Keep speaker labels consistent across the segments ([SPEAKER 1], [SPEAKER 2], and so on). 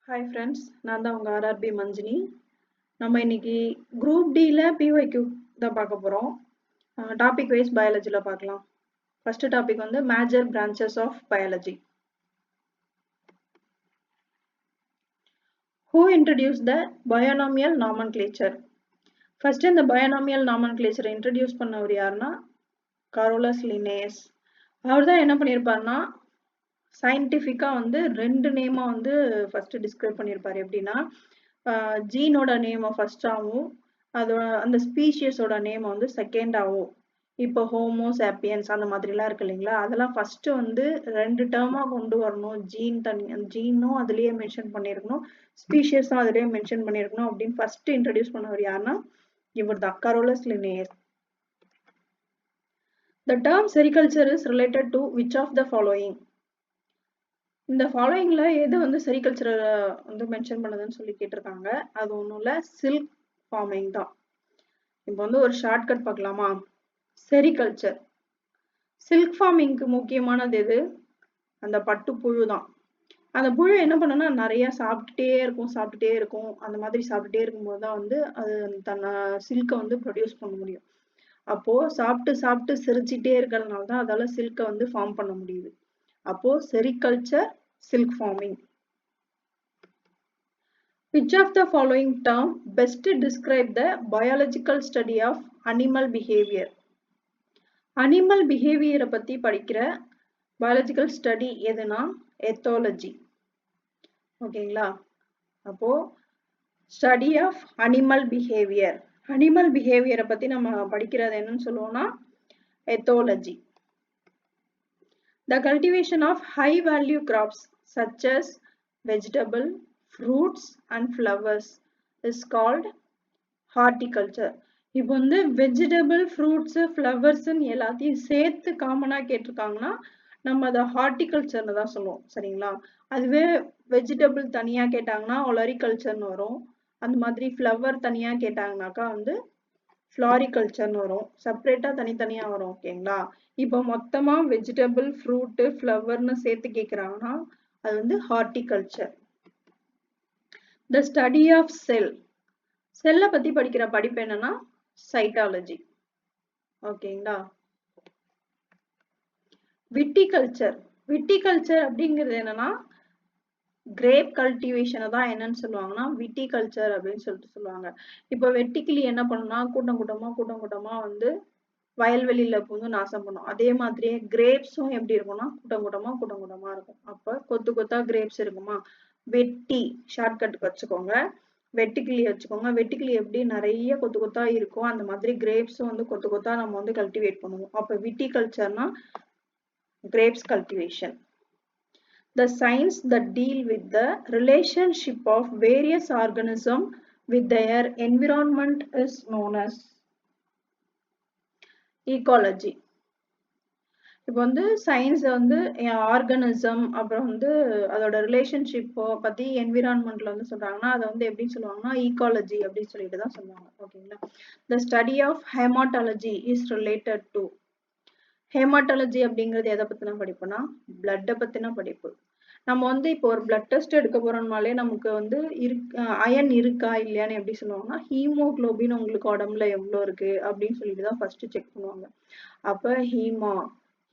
[SPEAKER 1] Hi friends, நான் தான் உங்க RRB மஞ்சினி. நம்ம இன்னைக்கு குரூப் Dல PYQ தான் பார்க்க போறோம். டாபிக் வைஸ் பயாலஜில பார்க்கலாம். ஃபர்ஸ்ட் டாபிக் வந்து major branches of biology. Who introduced the binomial nomenclature? First இந்த binomial nomenclature இன்ட்ரோடியூஸ் பண்ணவர் யாருன்னா காரோலஸ் லினேயஸ். அவர் தான் என்ன பண்ணியிருப்பாருன்னா சயின்டிஃபிக்கா வந்து ரெண்டு நேமா வந்து ஃபர்ஸ்ட் டிஸ்கிரைப் பண்ணியிருப்பாரு. எப்படின்னா ஜீனோட நேமை ஃபர்ஸ்டாகவும் அதோட அந்த ஸ்பீஷியஸோட நேமை வந்து செகண்டாகவும். இப்போ ஹோமோசாப்பியன்ஸ் அந்த மாதிரிலாம் இருக்கு இல்லைங்களா, அதெல்லாம் ஃபர்ஸ்ட் வந்து ரெண்டு டேர்மா கொண்டு வரணும். ஜீனும் அதுலயே மென்ஷன் பண்ணியிருக்கணும், ஸ்பீஷியஸும் அதுலயே மென்ஷன் பண்ணியிருக்கணும் அப்படின்னு ஃபர்ஸ்ட் இன்ட்ரடியூஸ் பண்ணவர் யாருன்னா இவர் தான், காரோலஸ் Linnaeus. The term sericulture is related to which of the following? இந்த ஃபாலோயிங்ல எது வந்து செரிகல்ச்சரை வந்து மென்ஷன் பண்ணுதுன்னு சொல்லி கேட்டிருக்காங்க. அது ஒன்றும் இல்லை, சில்க் ஃபார்மிங் தான். இப்போ வந்து ஒரு ஷார்ட்கட் பார்க்கலாமா? செரிகல்ச்சர். சில்க் ஃபார்மிங்க்கு முக்கியமானது எது? அந்த பட்டு புழு தான். அந்த புழு என்ன பண்ணுன்னா நிறைய சாப்பிட்டுட்டே இருக்கும். அந்த மாதிரி சாப்பிட்டுட்டே இருக்கும்போது தான் வந்து அது தன்னை சில்கை வந்து ப்ரொடியூஸ் பண்ண முடியும். அப்போ சாப்பிட்டு சிரிச்சிட்டே இருக்கிறதுனால தான் அதால சில்கை வந்து ஃபார்ம் பண்ண முடியுது. அப்போ sericulture, silk forming. Which of the following term best describe the biological study of animal behavior? Animal behavior பத்தி படிக்கிற biological study எதுனா ethology. ஓகேங்களா? அப்போ study of animal behavior. Animal behavior பத்தி நம்ம படிக்கிறது என்னன்னு சொல்லுவோம்னா ethology. The cultivation of high value crops such as vegetable, fruits and flowers is called horticulture. இப்போ வந்து வெஜிடபிள், ஃப்ரூட்ஸ், ஃப்ளவர்ஸ்ன்னு எல்லாத்தையும் சேர்த்து காமனா கேட்டிருக்காங்கன்னா நம்ம அதை ஹார்டிகல்ச்சர்னு தான் சொல்லுவோம். சரிங்களா? அதுவே வெஜிடபிள் தனியா கேட்டாங்கன்னா ஒலரிகல்ச்சர்னு வரும். அந்த மாதிரி ஃப்ளவர் தனியா கேட்டாங்கனாக்கா வந்து ஃப்ளாரிகல்ச்சர்னு வரும். செப்பரேட்டா தனித்தனியா வரும். ஓகேங்களா? இப்போ மொத்தமா வெஜிடபிள், ஃப்ரூட், ஃப்ளவர்னு சேர்த்து கேட்குறாங்கன்னா அது வந்து horticulture. The study of cell. செல்லை பத்தி படிக்கிற படிப்பு என்னன்னா சைட்டாலஜி. ஓகேங்களா? விட்டிகல்ச்சர். விட்டிகல்ச்சர் அப்படிங்கிறது என்னன்னா கிரேப் கல்டிவேஷனை தான் என்னன்னு சொல்லுவாங்கன்னா விட்டிகல்ச்சர் அப்படின்னு சொல்லுவாங்க. இப்போ வெட்டிக்கிளி என்ன பண்ணுன்னா கூட்டம் கூட்டமா வந்து வயல்வெளியில வந்து நாசம் பண்ணும். அதே மாதிரியே கிரேப்ஸும் எப்படி இருக்கும்னா கூட்டம் கூட்டமா இருக்கும். அப்ப கொத்தா கிரேப்ஸ் இருக்குமா? வெட்டி ஷார்ட்கட்டுக்கு வச்சுக்கோங்க, வெட்டுக்கிளி வச்சுக்கோங்க. வெட்டுக்கிளி எப்படி நிறைய கொத்தா இருக்கும், அந்த மாதிரி கிரேப்ஸும் வந்து கொத்தா நம்ம வந்து கல்டிவேட் பண்ணுவோம். அப்ப விட்டிகல்ச்சர்னா grapes cultivation. The science that deal with the relationship of various organisms with their environment is known as ecology. இப்போ வந்து சயின்ஸ் வந்து ஆர்கனிசம் அப்புறம் வந்து அதோட ரிலேஷன்ஷிப்போ பத்தி என்விரான்மெண்ட்ல வந்து சொல்றாங்கன்னா அதை வந்து எப்படின்னு சொல்லுவாங்கன்னா ஈகாலஜி அப்படின்னு சொல்லிட்டு தான் சொல்லுவாங்க. ஓகேங்களா? The study of haematology is related to. Haematology அப்படிங்கிறது எதை பத்தின படிப்புனா பிளட்டை பத்தின படிப்பு. நம்ம வந்து இப்போ ஒரு பிளட் டெஸ்ட் எடுக்க போறோம்னாலே நமக்கு வந்து அயன் இருக்கா இல்லையான்னு எப்படி சொல்லுவாங்கன்னா ஹீமோகுளோபின் உங்களுக்கு உடம்புல எவ்வளவு இருக்கு அப்படின்னு சொல்லிட்டு தான் ஃபர்ஸ்ட் செக் பண்ணுவாங்க. அப்ப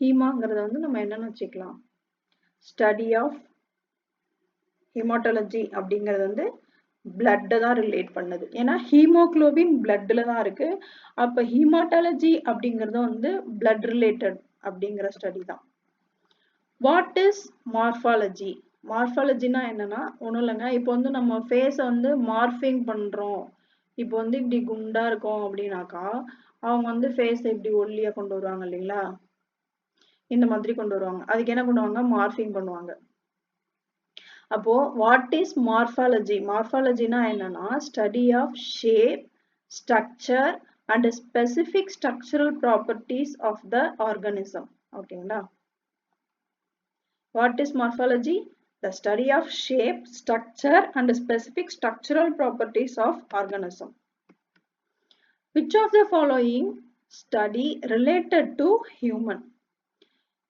[SPEAKER 1] ஹீமாங்கிறத வந்து நம்ம என்னன்னு வச்சுக்கலாம், ஸ்டடி ஆஃப் ஹீமாட்டாலஜி அப்படிங்கிறது வந்து பிளட்டை தான் ரிலேட் பண்ணுது. ஏன்னா ஹீமோகுளோபின் பிளட்ல தான் இருக்கு. அப்ப ஹீமாட்டாலஜி அப்படிங்கிறது வந்து பிளட் ரிலேட்டட் அப்படிங்கிற ஸ்டடி தான். What is morphology? மார்பாலஜினா என்னன்னா ஒண்ணும் இல்லைங்க, இப்போ வந்து நம்ம ஃபேஸை வந்து மார்பிங் பண்றோம். இப்போ வந்து இப்படி குண்டா இருக்கும் அப்படின்னாக்கா அவங்க வந்து ஃபேஸ் இப்படி ஒல்லியா கொண்டு வருவாங்க இல்லைங்களா, இந்த மாதிரி கொண்டு வருவாங்க. அதுக்கு என்ன பண்ணுவாங்க? மார்பிங் பண்ணுவாங்க. அப்போ வாட் இஸ் மார்பாலஜி? மார்பாலஜினா என்னன்னா study of shape, structure and specific structural properties of the organism. ஓகேங்களா? What is morphology? The study of shape, structure and specific structural properties of organism. Which of the following study related to human?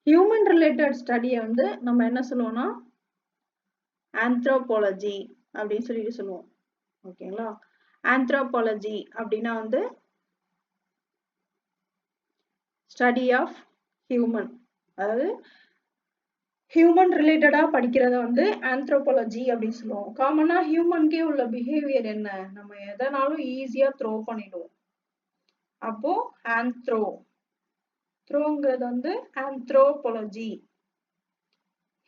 [SPEAKER 1] Human related study வந்து நம்ம என்ன சொல்லுவோம்னா anthropology அப்படின்னு சொல்லிட்டு சொல்லுவோம். ஓகேங்களா? Anthropology அப்படின்னா வந்து ஸ்டடி ஆஃப் ஹியூமன், அதாவது ஹியூமன் ரிலேட்டடா படிக்கிறத வந்து ஆந்த்ரோபாலஜி அப்படின்னு சொல்லுவோம். காமனா ஹியூமன்கே உள்ள பிஹேவியர் என்ன, நம்ம எதனாலும் ஈஸியா த்ரோ பண்ணிடுவோம். அப்போ த்ரோங்கிறது வந்து anthropology,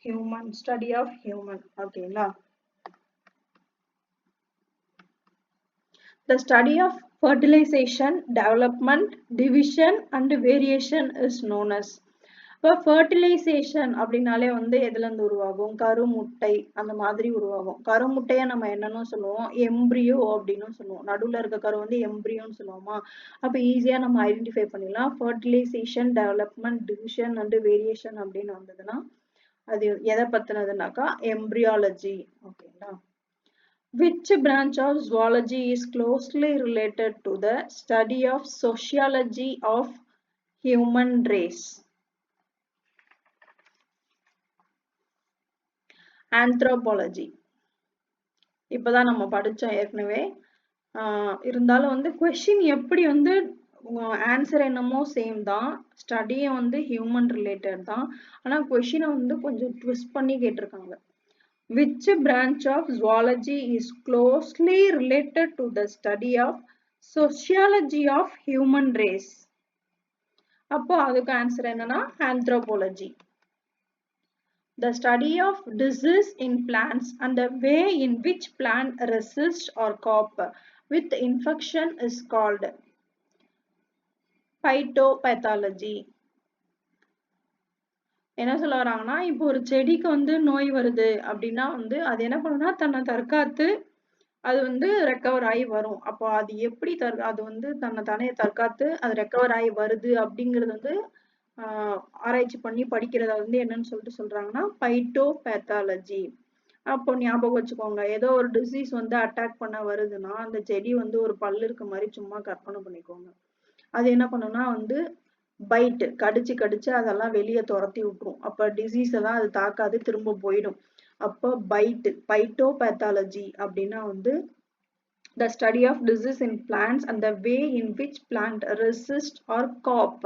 [SPEAKER 1] human, study of human. ஓகேங்களா? The study of fertilization, development, division and variation is known as. இப்போ ஃபர்டிலைசேஷன் அப்படின்னாலே வந்து எதுல இருந்து உருவாகும், கருமுட்டை அந்த மாதிரி உருவாகும். கருமுட்டையை நம்ம என்னன்னு சொல்லுவோம், எம்ப்ரியோ அப்படின்னு சொல்லுவோம். நடுவுல இருக்க கரு வந்து எம்ப்ரியோன்னு சொல்லுவோமா. அப்ப ஈஸியா நம்ம ஐடென்டிஃபை பண்ணிடலாம். Fertilisation, development, division and variation அப்படின்னு வந்ததுன்னா அது எதை பத்தினதுனாக்கா எம்ப்ரியாலஜி. ஓகேங்களா? Which branch of zoology is closely related to the study of sociology of human race? Anthropology. இப்பதான் நம்ம படிச்சோம் ஏற்கனவே. இருந்தாலும் வந்து கொஸ்டின் எப்படி வந்து ஆன்சர் என்னமோ சேம் தான், ஸ்டடியும் வந்து ஹியூமன் ரிலேட்டட் தான், ஆனா கொஸ்டினை வந்து கொஞ்சம் ட்விஸ்ட் பண்ணி கேட்டிருக்காங்க. Which branch of zoology is closely related to the study of sociology of human race? அப்போ அதுக்கு ஆன்சர் என்னன்னா anthropology. The study of disease in plants and the way in which plant resist or cope with infection is called phytopathology. என்ன சொல்ல வராங்கன்னா, இப்போ ஒரு செடிக்கு வந்து நோய் வருது அப்படின்னா வந்து அது என்ன பண்ணுன்னா தன்னை தற்காத்து அது வந்து ரெக்கவர் ஆகி வரும். அப்போ அது எப்படி அது வந்து தானே தற்காத்து அது ரெக்கவர் ஆகி வருது அப்படிங்கிறது வந்து ஆராய்ச்சி பண்ணி படிக்கிறத வந்து என்னன்னு சொல்லிட்டு சொல்றாங்கன்னா பைட்டோபேத்தாலஜி. அப்போ ஞாபகம் வச்சுக்கோங்க, ஏதோ ஒரு டிசீஸ் வந்து அட்டாக் பண்ண வருதுன்னா அந்த செடி வந்து ஒரு பல்லு இருக்க மாதிரி சும்மா கற்பனை பண்ணிக்கோங்க. அது என்ன பண்ணுன்னா வந்து பைட் கடிச்சு அதெல்லாம் வெளியே துரத்தி விட்டுரும். அப்ப டிசீஸ் எல்லாம் அது தாக்காது, திரும்ப போயிடும். அப்போ பைட்டோபேத்தாலஜி அப்படின்னா வந்து the study of disease in plants and the way in which plant resist or cope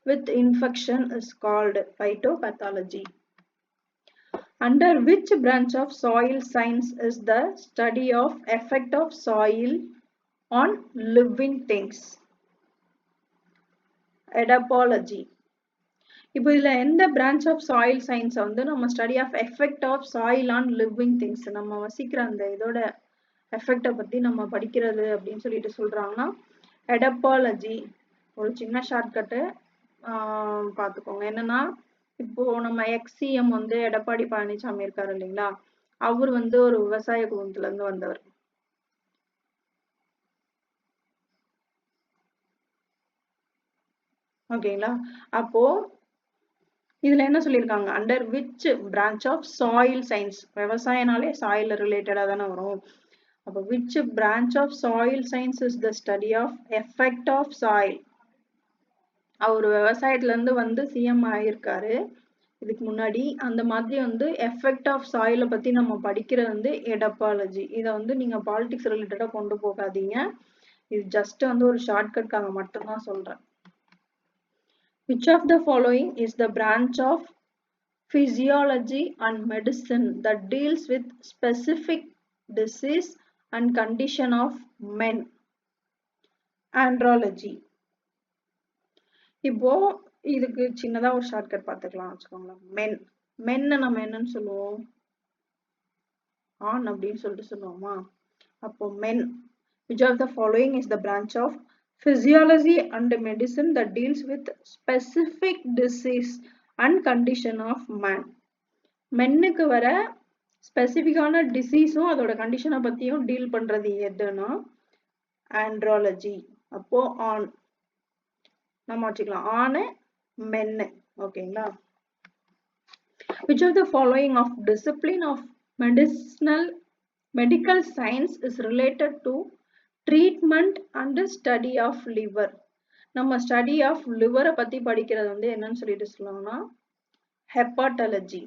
[SPEAKER 1] with infection is called phytopathology. Under which branch of soil science is the study of effect of soil on living things? Edapology. இப்போ இதுல எந்த branch of soil science வந்து நம்ம study of effect of soil on living things, நம்ம வசிக்கிற அந்த இதோட எஃபெக்டை பத்தி நம்ம படிக்கிறது அப்படின்னு சொல்லிட்டு சொல்றாங்கன்னா எடப்பாலஜி. ஒரு சின்ன ஷார்ட்கட்டு பார்த்துக்கோங்க. என்னன்னா, இப்போ நம்ம எக்ஸிஎம் வந்து எடப்பாடி பழனிசாமி இருக்காரு இல்லைங்களா, அவர் வந்து ஒரு விவசாய குடும்பத்துல இருந்து வந்தவர். ஓகேங்களா? அப்போ இதுல என்ன சொல்லியிருக்காங்க, under which branch of soil science, விவசாயனாலே சாயில் ரிலேட்டடா தானே வரும். அப்போ which branch of soil science is the study of effect of soil? அவர் விவசாயத்துல இருந்து வந்து சிஎம் ஆயிருக்காரு இதுக்கு முன்னாடி. அந்த மாதிரி வந்து எஃபெக்ட் ஆஃப் சாயிலை பத்தி நம்ம படிக்கிறது வந்து எடப்பாலஜி. இதை வந்து நீங்க பாலிடிக்ஸ் ரிலேட்டடா கொண்டு போகாதீங்க, இது ஜஸ்ட் வந்து ஒரு ஷார்ட்கட்காக மட்டும்தான் சொல்றேன். Which of the following is the branch of physiology and medicine that deals with specific disease and condition of men? Andrology. இப்போ இதுக்கு சின்னதா ஒரு ஷார்ட்கட் பார்த்துக்கலாம் வச்சுக்கோங்களேன். மென்ன நம்ம என்னன்னு சொல்லுவோம், ஆண் அப்படின்னு சொல்லிட்டு சொல்லுவோமா. அப்போ men. Which of the following is the branch of physiology and medicine that deals with specific disease and condition of man? மென்னுக்கு வர ஸ்பெசிபிக்கான டிசீஸும் அதோட கண்டிஷனை பத்தியும் டீல் பண்றது எதுன்னா ஆண்ட்ராலஜி. அப்போ ஆண் நம்ம வச்சுக்கலாம், ஆணு மென்னு. ஓகேங்களா? Which of the following of discipline of medical science is related to treatment and study of liver? நம்ம ஸ்டடி ஆஃப் லிவரை பத்தி படிக்கிறது வந்து என்னன்னு சொல்லிட்டு சொல்லணும்னா ஹெப்பாட்டாலஜி.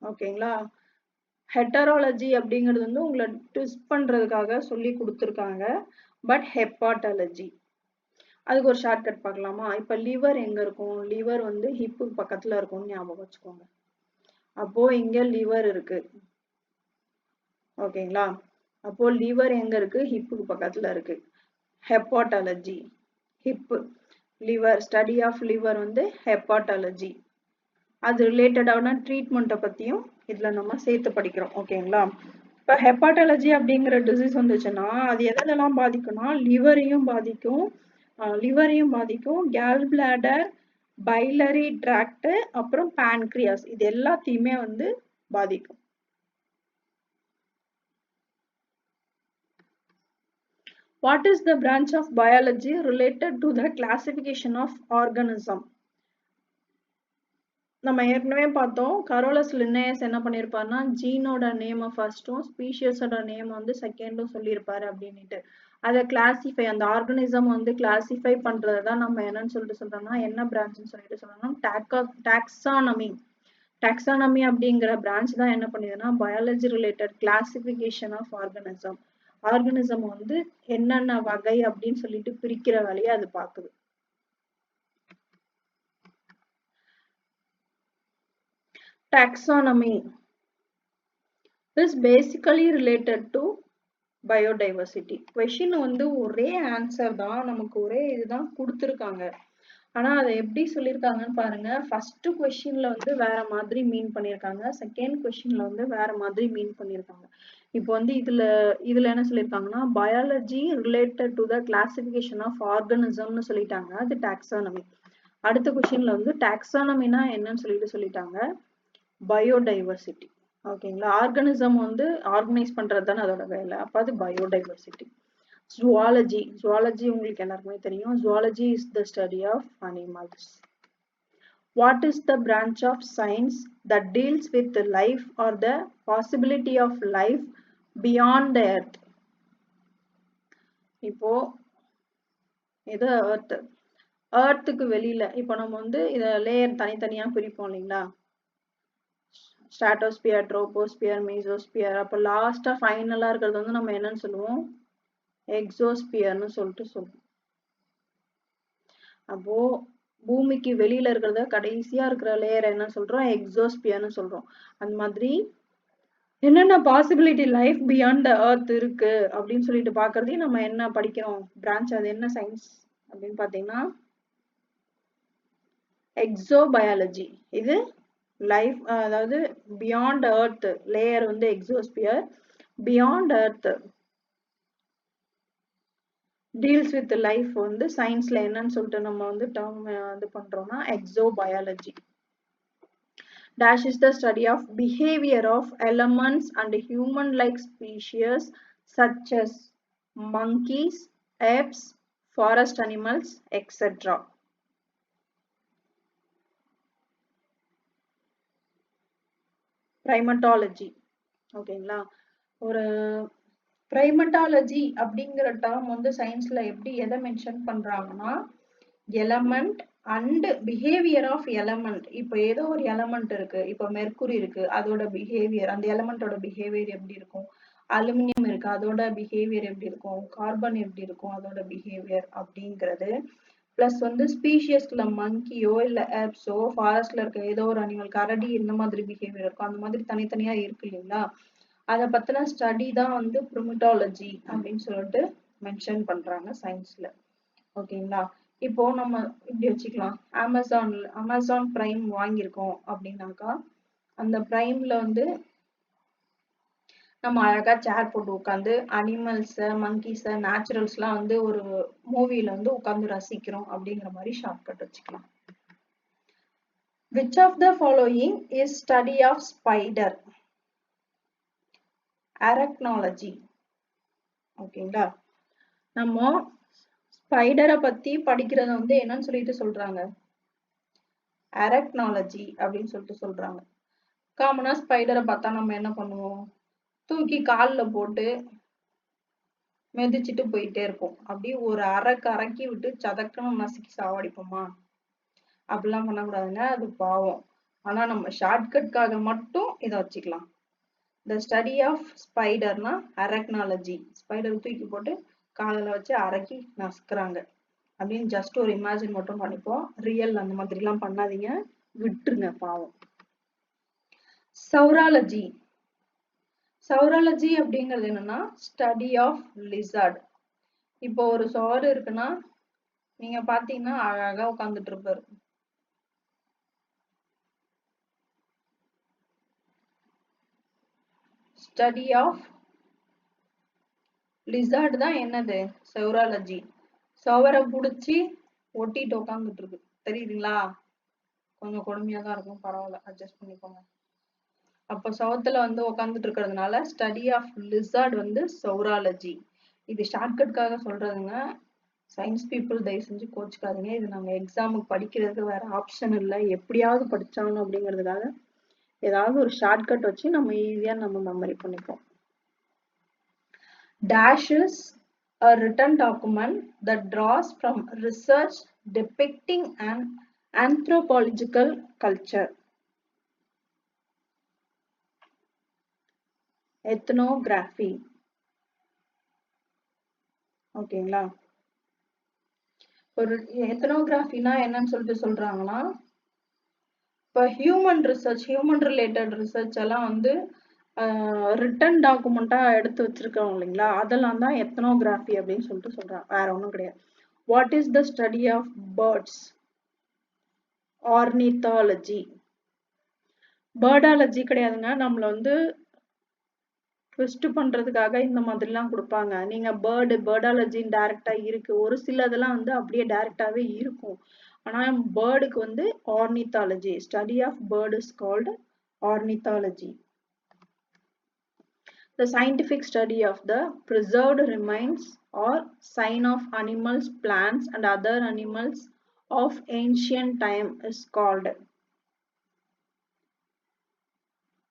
[SPEAKER 1] ஓகேங்களா? ஹெட்டராலஜி அப்படிங்கிறது வந்து உங்களை ட்விஸ்ட் பண்றதுக்காக சொல்லி கொடுத்துருக்காங்க. பட் ஹெப்பாட்டாலஜி அதுக்கு ஒரு ஷார்ட்கட் பார்க்கலாமா? இப்ப லிவர் எங்க இருக்கும்? லிவர் வந்து ஹிப்புக்கு பக்கத்துல இருக்கும்னு ஞாபகம் வச்சுக்கோங்க. அப்போ இங்க லிவர் இருக்கு. ஓகேங்களா? அப்போ லிவர் எங்க இருக்கு? ஹிப்புக்கு பக்கத்துல இருக்கு. Hepatology hip liver study of liver வந்து ஹெப்பாட்டாலஜி. அது ரிலேட்டடான ட்ரீட்மெண்ட்டை பத்தியும் இதுல நம்ம சேர்த்து படிக்கிறோம். ஓகேங்களா? இப்போ ஹெப்பாட்டாலஜி அப்படிங்கிற டிசீஸ் வந்துச்சுன்னா அது எதெல்லாம் பாதிக்கும்னா லிவரையும் பாதிக்கும், கேல் பிளாடர், பைலரி ட்ராக்ட், அப்புறம் பான்க்ரியாஸ் இது எல்லாத்தையுமே வந்து பாதிக்கும். What is the branch of biology related to the classification of organism? நம்ம ஏற்கனவே பார்த்தோம். கரோலஸ் லின்னேயஸ் என்ன பண்ணியிருப்பாருன்னா ஜீனோட நேமை ஃபர்ஸ்ட்டும் ஸ்பீஷியஸோட நேம் வந்து செகண்டும் சொல்லியிருப்பாரு அப்படின்ட்டு. அதை கிளாசிஃபை அந்த ஆர்கனிசம் வந்து கிளாசிஃபை பண்றது தான் நம்ம என்னன்னு சொல்லிட்டு சொல்றோம்னா என்ன பிரான்ச்னு சொல்லிட்டு சொல்றோம்னா டாக்ஸானமி. டாக்ஸானமி அப்படிங்கிற பிரான்ச் தான் என்ன பண்ணுதுன்னா biology related classification of organism. Organism வந்து என்னென்ன வகை அப்படின்னு சொல்லிட்டு பிரிக்கிற வேலையை அது பாக்குது. Taxonomy is basically related to biodiversity. Question வந்து ஒரே ஆன்சர் தான், நமக்கு ஒரே இதுதான் கொடுத்துருக்காங்க. ஆனா அதை எப்படி சொல்லியிருக்காங்கன்னு பாருங்க. ஃபர்ஸ்ட் கொஸ்டின்ல வந்து வேற மாதிரி மீன் பண்ணியிருக்காங்க, செகண்ட் கொஸ்டின்ல வந்து வேற மாதிரி மீன் பண்ணியிருக்காங்க. இப்போ வந்து இதுல என்ன சொல்லியிருக்காங்கன்னா biology related to the classification of ஆர்கனிசம்னு சொல்லிட்டாங்க, அது டாக்ஸானமி. அடுத்த கொஸ்டின்ல வந்து டாக்ஸானமினா என்னன்னு சொல்லிட்டாங்க பயோடைவர்சிட்டி. ஓகேங்களா? ஆர்கனிசம் வந்து ஆர்கனைஸ் பண்றது தானே அதோட வேலை. அப்ப அது பயோடைவர்சிட்டி. ஜுவாலஜி உங்களுக்கு எல்லாருக்குமே தெரியும். Zoology is the study of animals. What is the branch of science that deals with the life or the possibility of life beyond the earth? இப்போ இது எர்த்துக்கு வெளியில இப்போ நம்ம வந்து இத லேயர் தனித்தனியா பிரிப்போம் இல்லைங்களா? Stratosphere, troposphere, mesosphere. அப்போ லாஸ்டா ஃபைனலா இருக்கிறது வந்து நம்ம என்னன்னு சொல்லுவோம்? எக்ஸோஸ்பியர்னு சொல்லிட்டு சொல்லுவோம். அப்போ பூமிக்கு வெளியில இருக்கிறத கடைசியா இருக்கிற லேயர் என்ன சொல்றோம்? எக்ஸோஸ்பியர்னு சொல்றோம். அந்த மாதிரி என்னென்ன possibility life beyond the earth இருக்கு அப்படின்னு சொல்லிட்டு பாக்குறதையும் நம்ம என்ன படிக்கிறோம் பிரான்ச், அது என்ன சயின்ஸ் அப்படின்னு பாத்தீங்கன்னா எக்ஸோபயாலஜி. இது லைஃப் அதாவது பியாண்ட் எர்த் லேயர் வந்து exosphere, beyond earth deals with life வந்து சயின்ஸ்ல என்னன்னு சொல்லிட்டு நம்ம வந்து டேர்ம் இது பண்றோம்னா எக்ஸோபயாலஜி. Dash is the study of behavior of elements and human-like species such as monkeys, apes, forest animals, etc. Primatology. ஓகேங்களா? ஒரு பிரைமட்டாலஜி அப்படிங்கிற டேர்ம் வந்து சயின்ஸ்ல எப்படி எதை மென்ஷன் பண்றாங்கன்னா element and behaviour of element. இப்போ ஏதோ ஒரு எலமெண்ட் இருக்கு, இப்போ மெர்க்குரி இருக்கு, அதோட பிஹேவியர், அந்த எலமெண்டோட பிஹேவியர் எப்படி இருக்கும்? அலுமினியம் இருக்கு, அதோட பிஹேவியர் எப்படி இருக்கும்? கார்பன் எப்படி இருக்கும், அதோட பிஹேவியர் அப்படிங்கிறது. பிளஸ் வந்து ஸ்பீஷியஸ்ல மங்கியோ இல்ல ஆப்ஸோ, ஃபாரஸ்ட்ல இருக்க ஏதோ ஒரு அனிமல் கரடி இந்த மாதிரி பிஹேவியர் இருக்கும், அந்த மாதிரி தனித்தனியா இருக்கு இல்லைங்களா? அதை பத்தின ஸ்டடி தான் வந்து ப்ரிமட்டாலஜி அப்படின்னு சொல்லிட்டு மென்ஷன் பண்றாங்க சயின்ஸ்ல. ஓகேங்களா? இப்போ நம்ம இப்படி வச்சுக்கலாம், அமேசான் பிரைம் வாங்கியிருக்கோம் அப்படின்னாக்கா அந்த பிரைம்ல வந்து நம்ம அழகா சேர் போட்டு உட்காந்து அனிமல்ஸ், மங்கீஸ், நேச்சுரல்ஸ் எல்லாம் வந்து ஒரு மூவில வந்து உட்காந்து ரசிக்கிறோம் அப்படிங்கிற மாதிரி ஷார்ட்கட் வச்சுக்கலாம். Which of the following is study of spider? Arachnology. ஓகேங்களா? நம்ம ஸ்பைடரை பத்தி படிக்கிறத வந்து என்னன்னு சொல்லிட்டு சொல்றாங்க? அரக்னாலஜி அப்படின்னு சொல்லிட்டு சொல்றாங்க. காமனா ஸ்பைடரை பார்த்தா நம்ம என்ன பண்ணுவோம்? தூக்கி காலில் போட்டு மிதிச்சுட்டு போயிட்டே இருப்போம். அப்படி ஒரு அரக்கி விட்டு சதக்கணும் நசுக்கி சாவடிப்போமா? அப்படிலாம் பண்ணக்கூடாதுங்க, அது பாவம். ஆனா நம்ம ஷார்ட்கட்காக மட்டும் இதை வச்சுக்கலாம். The study of spiderனா arachnology. Spider தூக்கி போட்டு காலில் வச்சு அரக்கி நசுக்குறாங்க அப்படின்னு ஜஸ்ட் ஒரு இமேஜின் மட்டும் பண்ணிப்போம். ரியல் அந்த மாதிரிலாம் பண்ணாதீங்க, விட்டுருங்க பாவம். சௌராலஜி. சௌராலஜி அப்படிங்கிறது என்னன்னா ஸ்டடி ஆஃப் லிசார்ட். இப்போ ஒரு சோறு இருக்குன்னா நீங்க பாத்தீங்கன்னா அழகா உட்காந்துட்டு இருப்பாரு. ஸ்டடி ஆஃப் லிசார்ட் தான் என்னது சௌராலஜி. சவரை புடிச்சு ஒட்டிட்டு உட்காந்துட்டு இருக்கு, தெரியுதுங்களா? கொஞ்சம் கொடுமையா தான் இருக்கும், பரவாயில்ல, அட்ஜஸ்ட் பண்ணிக்கோங்க. அப்ப சவத்துல வந்து உட்காந்துட்டு இருக்கிறதுனால ஸ்டடி ஆஃப் லிசார்ட் வந்து சௌராலஜி. இது ஷார்ட்கட்காக சொல்றதுங்க, சயின்ஸ் பீப்புள் தயவு செஞ்சு கோச்சுக்காதீங்க. இது நாங்க எக்ஸாமுக்கு படிக்கிறதுக்கு வேற ஆப்ஷன் இல்லை, எப்படியாவது படிச்சாகணும் அப்படிங்கிறதுக்காக ஏதாவது ஒரு ஷார்ட்கட் வச்சு நம்ம ஈஸியா நம்ம மெமரி பண்ணிப்போம். Dash is a written document that draws from research depicting an anthropological culture. Ethnography. ஓகேங்களா? ஒரு எத்தனோகிராஃபினா என்னன்னு சொல்லிட்டு சொல்றாங்கன்னா, இப்போ ஹியூமன் ரிலேட்டட் ரிசர்ச் எல்லாம் வந்து ரிட்டன் டாக்குமெண்டா எடுத்து வச்சிருக்கோம் இல்லைங்களா, அதெல்லாம் தான் எத்தனோகிராஃபி அப்படின்னு சொல்லிட்டு சொல்றாங்க, வேற ஒன்றும் கிடையாது. What is the study of birds? Ornithology. Birdology கிடையாதுங்க, நம்மள வந்து ட்விஸ்ட் பண்றதுக்காக இந்த மாதிரிலாம் கொடுப்பாங்க. நீங்க பேர்டாலஜின்னு டைரக்டா இருக்கு, ஒரு சிலதெல்லாம் வந்து அப்படியே டைரக்டாவே இருக்கும். ஆனா பேர்டுக்கு வந்து ornithology, study of bird is called ornithology. The scientific study of the preserved remains or sign of animals, plants and other animals of ancient time is called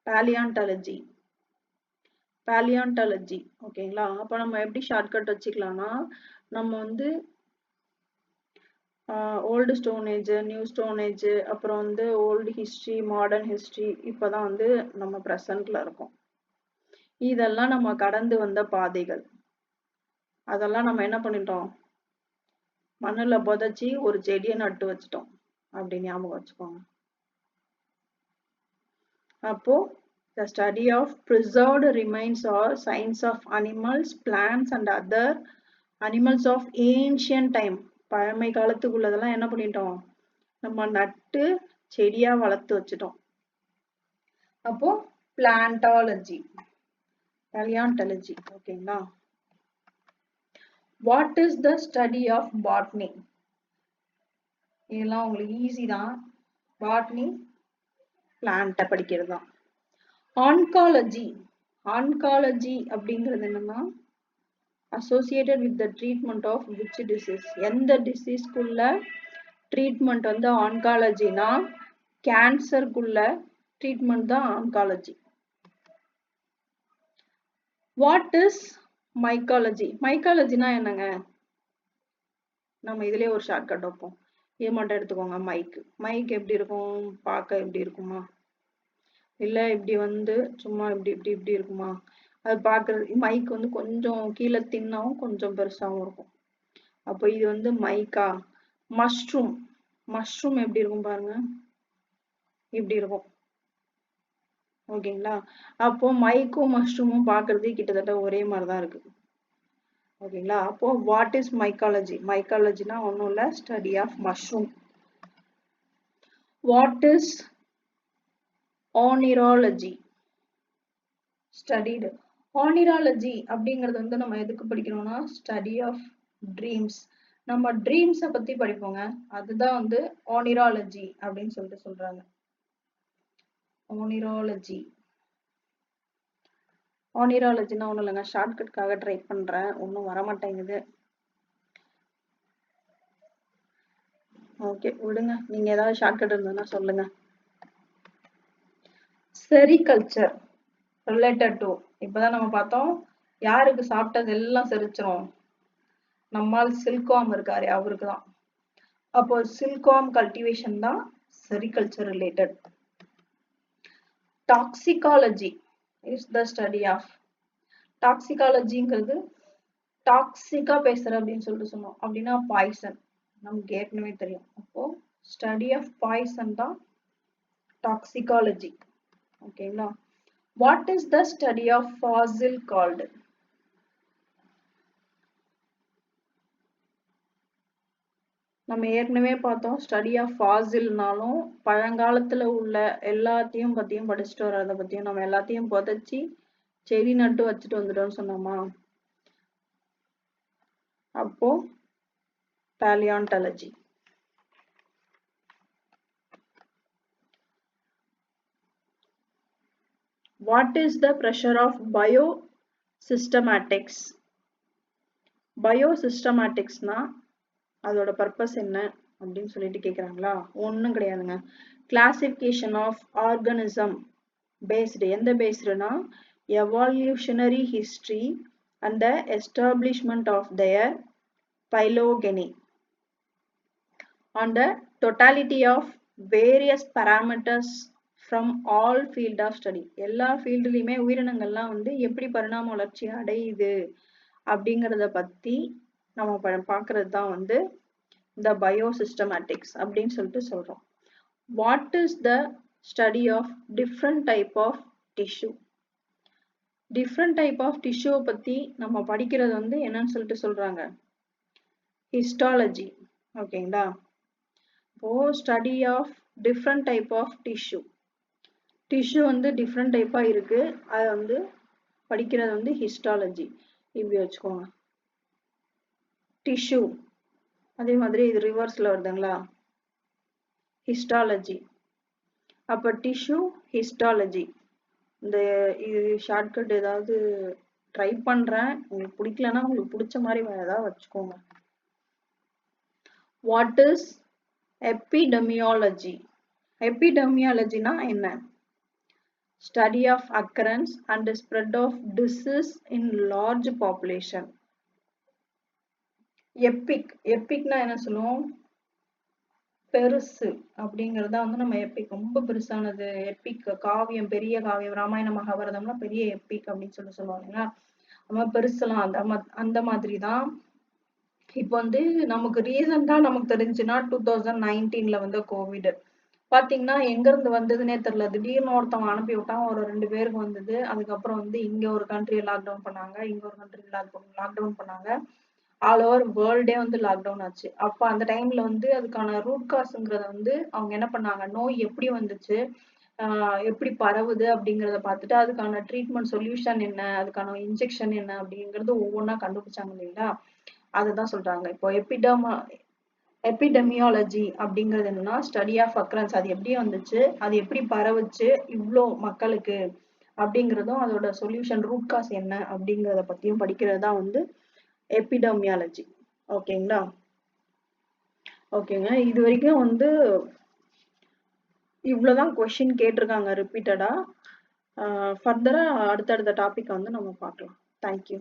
[SPEAKER 1] paleontology. paleontology. ஓகேங்களா? அப்ப நம்ம எப்படி ஷார்ட்கட் வச்சுக்கலாம்னா, நம்ம வந்து old stone age, new stone age, அப்புறம் வந்து old history, modern history, இப்போதான் வந்து நம்ம ப்ரெசன்ட்ல இருக்கோம். இதெல்லாம் நம்ம கடந்து வந்த பாதைகள். அதெல்லாம் நம்ம என்ன பண்ணிட்டோம், மண்ணுல புதைச்சி ஒரு செடியை நட்டு வச்சிட்டோம் அப்படின்னு ஞாபகம் வச்சுக்கோங்க. அப்போ the study of preserved remains or signs of animals, plants and other animals of ancient time. பழமை காலத்துக்குள்ளதெல்லாம் என்ன பண்ணிட்டோம், நம்ம நட்டு செடியா வளர்த்து வச்சிட்டோம். அப்போ பிளான்டாலஜி, paleontology. ஓகேங்களா? What is the study of botany? இதெல்லாம் உங்களுக்கு ஈஸி தான். பாட்னி பிளான்ட்டை படிக்கிறது தான். ஆன்காலஜி. ஆன்காலஜி அப்படிங்கிறது என்னன்னா associated with the treatment of which disease? எந்த டிசீஸ்க்குள்ள ட்ரீட்மெண்ட் வந்து ஆன்காலஜினா கேன்சருக்குள்ள ட்ரீட்மெண்ட் தான் ஆன்காலஜி. What is mycology? மைக்காலஜினா என்னங்க, நம்ம இதுலயே ஒரு ஷார்ட்கட் வைப்போம், இது மட்டும் எடுத்துக்கோங்க. மைக் எப்படி இருக்கும், பார்க்க எப்படி இருக்குமா, இல்ல இப்படி வந்து சும்மா இப்படி இப்படி இப்படி இருக்குமா? அது பார்க்கறது மைக் வந்து கொஞ்சம் கீழே தின்னாவும் கொஞ்சம் பெருசாவும் இருக்கும். அப்போ இது வந்து மைக்கா? மஷ்ரூம் எப்படி இருக்கும் பாருங்க, இப்படி இருக்கும். ஓகேங்களா? அப்போ மைக்கும் மஷ்ரூமும் பார்க்கறது கிட்டத்தட்ட ஒரே மாதிரிதான் இருக்கு. ஓகேங்களா? அப்போ வாட் இஸ் மைக்காலஜி? மைக்காலஜினா ஒன்றும் இல்லை, study of mushroom. What is oneirology? ஸ்டடிடு. ஆனிராலஜி அப்படிங்கிறது வந்து நம்ம எதுக்கு படிக்கிறோம்னா ஸ்டடி ஆஃப் ட்ரீம்ஸ். நம்ம ட்ரீம்ஸை பத்தி படிப்போங்க, அதுதான் வந்து ஆனிராலஜி அப்படின்னு சொல்லிட்டு சொல்றாங்க. ஆனிராலஜி. ஆனிராலஜினா ஒன்றும் இல்லைங்க, ஷார்ட்கட்காக ட்ரை பண்றேன், ஒன்றும் வரமாட்டேங்குது. ஓகே விடுங்க, நீங்க ஏதாவது ஷார்ட்கட் இருந்ததுன்னா சொல்லுங்க. செரிகல்ச்சர் ரிலேட்டட் டு, இப்பதான் நம்ம பார்த்தோம் யாருக்கு சாப்பிட்டது எல்லாம் செரிச்சிரும், நம்மால் சில்க்வார்ம் இருக்காரு அவருக்கு தான். அப்போ சில்க்வார்ம் கல்டிவேஷன் தான் sericulture related. Toxicology is the study of டாக்ஸிகாலஜிங்கிறது டாக்ஸிக்கா பேசுற அப்படின்னு சொல்லிட்டு சொன்னோம் அப்படின்னா பாய்சன் நமக்கு ஏற்கனவே தெரியும். அப்போ ஸ்டடி ஆஃப் பாய்சன் தான் டாக்ஸிகாலஜி. ஓகேங்களா. What is the study of fossil called? நம்ம ஏற்கனவே பார்த்தோம் ஸ்டடி ஆஃப் ஃபாசில்னாலும் பழங்காலத்துல உள்ள எல்லாத்தையும் பத்தியும் படிச்சுட்டு வர்றதை பத்தியும் நம்ம எல்லாத்தையும் புதைச்சி செடி நட்டு வச்சுட்டு வந்துட்டோம்னு சொன்னோமா. அப்போ paleontology. What is the pressure of biosystematics? Biosystematics னா அதோட பர்பஸ் என்ன அப்படின்னு சொல்லிட்டு கேக்குறாங்களா? ஒண்ணும் கிடையாதுங்க. Classification of organism based. எந்த பேஸ்டுனா evolutionary history and the establishment of their phylogeny on the totality of various parameters from all field of study. எல்லா ஃபீல்ட்லயுமே உயிரினங்கள்லாம் வந்து எப்படி பரிணாம வளர்ச்சி அடையுது அப்படிங்கறத பத்தி நம்ம பார்க்கறது தான் வந்து இந்த biosystematics அப்படின்னு சொல்லிட்டு சொல்றோம். What is the study of different type of tissue? Different type of tissue பத்தி நம்ம படிக்கிறது வந்து என்னன்னு சொல்லிட்டு சொல்றாங்க, ஹிஸ்டாலஜி. ஓகேங்களா. இப்போ study of different type of tissue. Tissue வந்து டிஃப்ரெண்ட் டைப்பா இருக்கு, அதை வந்து படிக்கிறது வந்து ஹிஸ்டாலஜி. இப்படி வச்சுக்கோங்க. டிஷ்யூ அதே மாதிரி இது ரிவர்ஸ்ல வருதுங்களா, ஹிஸ்டாலஜி. அப்ப டிஷ்யூ ஹிஸ்டாலஜி. இந்த இது ஷார்ட்கட் ஏதாவது ட்ரை பண்றேன், உங்களுக்கு பிடிக்கலன்னா உங்களுக்கு பிடிச்ச மாதிரி வேற ஏதாவது வச்சுக்கோங்க. What is epidemiology? எபிடெமியாலஜினா என்ன? Study of occurrence and spread of disease in large population. எப்பிக்னா என்ன சொல்லுவோம், பெருசு அப்படிங்கறத வந்து நம்ம எப்பிக், ரொம்ப பெருசானது எப்பிக். காவியம், பெரிய காவியம், ராமாயண மகாபாரதம்லாம் பெரிய எப்பிக் அப்படின்னு சொல்லுவாங்க. நம்ம பெருசெல்லாம் அந்த மாதிரி தான். இப்போ வந்து நமக்கு ரீசெண்டா நமக்கு தெரிஞ்சுன்னா 2019ல வந்து கோவிட் பாத்தீங்கன்னா எங்க இருந்து வந்ததுன்னே தெரியல. திடீர்னு ஒருத்தவங்க அனுப்பி விட்டான், ஒரு 2 பேருக்கு வந்தது. அதுக்கப்புறம் வந்து இங்க ஒரு கண்ட்ரி லாக்டவுன் பண்ணாங்க, இங்க ஒரு கண்ட்ரி லாக்டவுன் பண்ணாங்க. ஆல் ஓவர் வேர்ல்டே வந்து லாக்டவுன் ஆச்சு. அப்ப அந்த டைம்ல வந்து அதுக்கான ரூட் காஸ்ங்கிறத வந்து அவங்க என்ன பண்ணாங்க, நோய் எப்படி வந்துச்சு, எப்படி பரவுது அப்படிங்கறத பார்த்துட்டு அதுக்கான ட்ரீட்மெண்ட் சொல்யூஷன் என்ன, அதுக்கான இன்ஜெக்ஷன் என்ன அப்படிங்கறது ஒவ்வொன்றா கண்டுபிடிச்சாங்க இல்லைங்களா. அதுதான் சொல்றாங்க. இப்போ எபிடெமியாலஜி அப்படிங்கிறது என்னன்னா ஸ்டடி ஆஃப் அக்கரன்ஸ். அது எப்படி வந்துச்சு, அது எப்படி பரவுச்சு இவ்வளோ மக்களுக்கு அப்படிங்கிறதும், அதோட சொல்யூஷன் ரூட் காஸ் என்ன அப்படிங்கிறத பத்தியும் படிக்கிறது தான் வந்து எபிடெமியாலஜி. ஓகேங்களா. ஓகேங்க. இது வரைக்கும் வந்து இவ்வளவுதான் கொஸ்டின் கேட்டிருக்காங்க ரிப்பீட்டடா. ஃபர்தரா அடுத்தடுத்த டாபிக் வந்து நம்ம பார்க்கலாம். தேங்க்யூ.